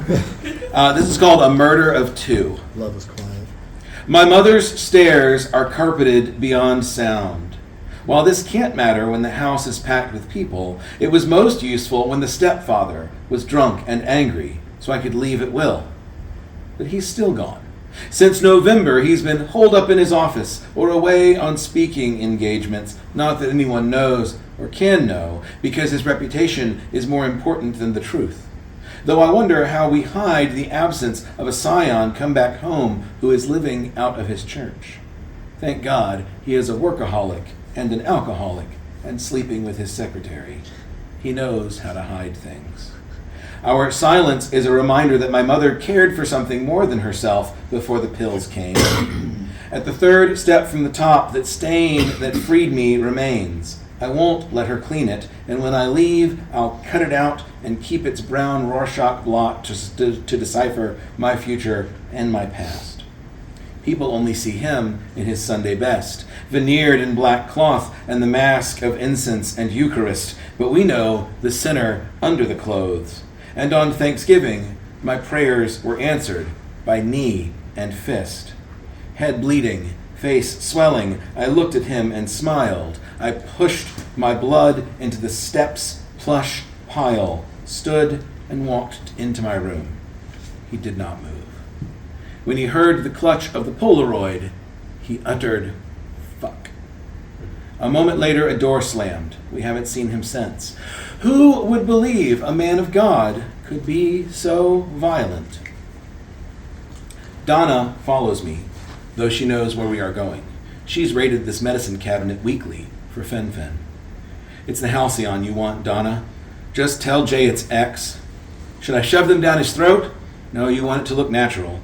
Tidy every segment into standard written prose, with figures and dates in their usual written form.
This is called A Murder of Two. Love is quiet. My mother's stairs are carpeted beyond sound. While this can't matter when the house is packed with people, it was most useful when the stepfather was drunk and angry, so I could leave at will. But he's still gone. Since November, he's been holed up in his office or away on speaking engagements, not that anyone knows or can know, because his reputation is more important than the truth. Though I wonder how we hide the absence of a scion come back home who is living out of his church. Thank God he is a workaholic and an alcoholic and sleeping with his secretary. He knows how to hide things. Our silence is a reminder that my mother cared for something more than herself before the pills came. At the third step from the top, that stain that freed me remains. I won't let her clean it, and when I leave, I'll cut it out and keep its brown Rorschach blot to decipher my future and my past. People only see him in his Sunday best, veneered in black cloth and the mask of incense and Eucharist, but we know the sinner under the clothes. And on Thanksgiving, my prayers were answered by knee and fist. Head bleeding, face swelling, I looked at him and smiled. I pushed my blood into the steps' plush pile, stood and walked into my room. He did not move. When he heard the clutch of the Polaroid, he uttered, "Fuck." A moment later, a door slammed. We haven't seen him since. Who would believe a man of God could be so violent? Donna follows me, though she knows where we are going. She's raided this medicine cabinet weekly for fen-phen. It's the halcyon you want, Donna. Just tell Jay it's X. Should I shove them down his throat? No, you want it to look natural.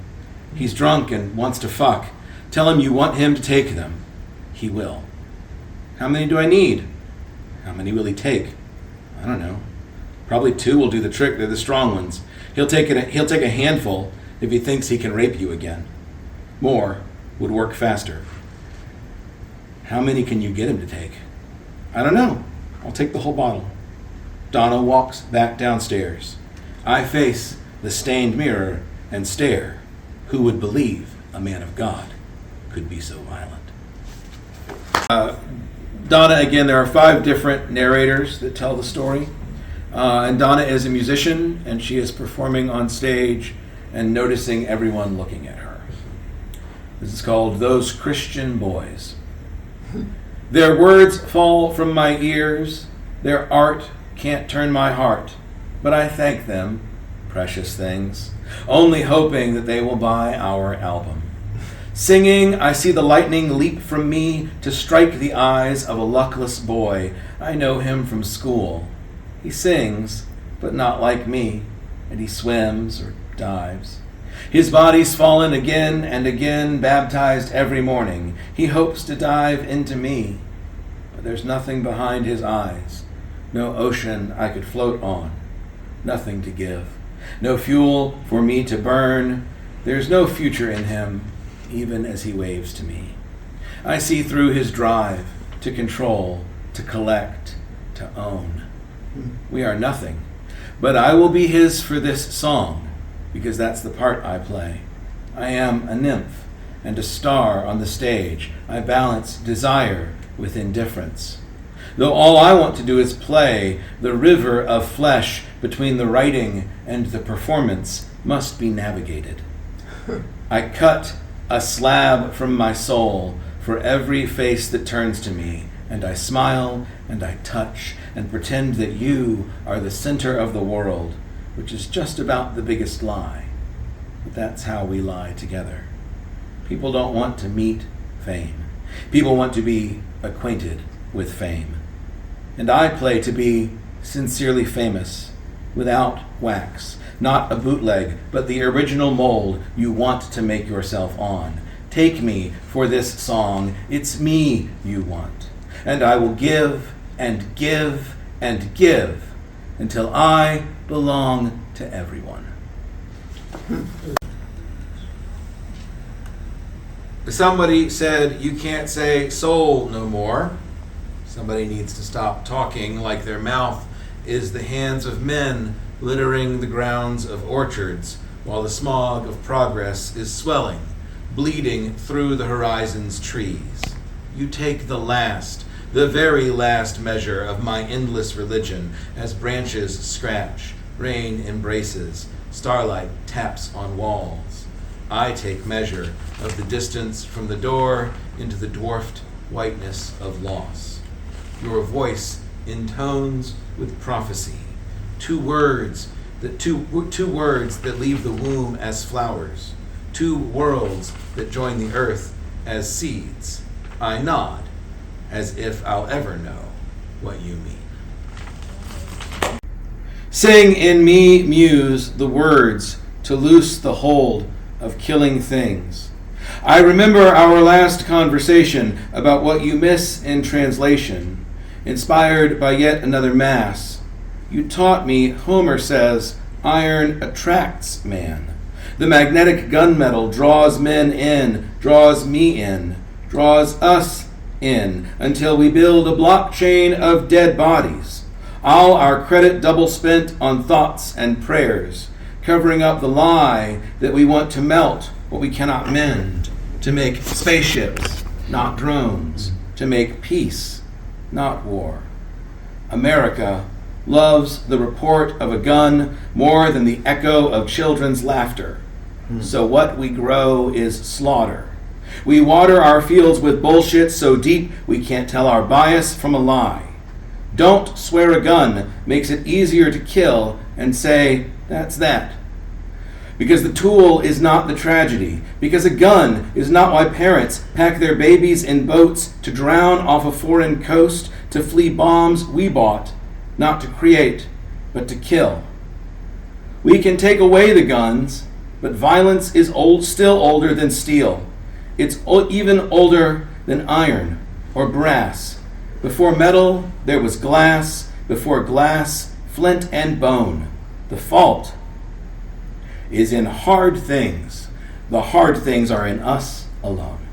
He's drunk and wants to fuck. Tell him you want him to take them. He will. How many do I need? How many will he take? I don't know. Probably 2 will do the trick. They're the strong ones. He'll take a handful if he thinks he can rape you again. More would work faster. How many can you get him to take? I don't know. I'll take the whole bottle. Donna walks back downstairs. I face the stained mirror and stare. Who would believe a man of God could be so violent? Donna, again, there are 5 different narrators that tell the story. And Donna is a musician, and she is performing on stage and noticing everyone looking at her. This is called Those Christian Boys. Their words fall from my ears. Their art can't turn my heart. But I thank them, precious things, only hoping that they will buy our album. Singing, I see the lightning leap from me to strike the eyes of a luckless boy. I know him from school. He sings, but not like me, and he swims or dives. His body's fallen again and again, baptized every morning. He hopes to dive into me, but there's nothing behind his eyes. No ocean I could float on, nothing to give. No fuel for me to burn. There's no future in him, even as he waves to me. I see through his drive to control, to collect, to own. We are nothing, but I will be his for this song, because that's the part I play. I am a nymph and a star on the stage. I balance desire with indifference. Though all I want to do is play, the river of flesh between the writing and the performance must be navigated. I cut a slab from my soul for every face that turns to me, and I smile and I touch and pretend that you are the center of the world, which is just about the biggest lie. But that's how we lie together. People don't want to meet fame. People want to be acquainted with fame. And I play to be sincerely famous, without wax, not a bootleg, but the original mold you want to make yourself on. Take me for this song. It's me you want. And I will give and give and give until I belong to everyone. Somebody said you can't say soul no more. Somebody needs to stop talking like their mouth is the hands of men littering the grounds of orchards, while the smog of progress is swelling, bleeding through the horizon's trees. You take the very last measure of my endless religion as branches scratch, rain embraces, starlight taps on walls. I take measure of the distance from the door into the dwarfed whiteness of loss. Your voice intones with prophecy, two words that leave the womb as flowers, two worlds that join the earth as seeds. I nod, as if I'll ever know what you mean. Sing in me, muse, the words to loose the hold of killing things. I remember our last conversation about what you miss in translation, inspired by yet another mass. You taught me Homer says, iron attracts man. The magnetic gunmetal draws men in, draws me in, draws us in, until we build a blockchain of dead bodies. All our credit double spent on thoughts and prayers, covering up the lie that we want to melt what we cannot mend, to make spaceships, not drones, to make peace, not war. America loves the report of a gun more than the echo of children's laughter. So what we grow is slaughter. We water our fields with bullshit so deep we can't tell our bias from a lie. Don't swear a gun makes it easier to kill and say, that's that. Because the tool is not the tragedy. Because a gun is not why parents pack their babies in boats to drown off a foreign coast, to flee bombs we bought, not to create, but to kill. We can take away the guns, but violence is still older than steel. It's even older than iron or brass. Before metal, there was glass. Before glass, flint and bone. The fault is in hard things. The hard things are in us alone.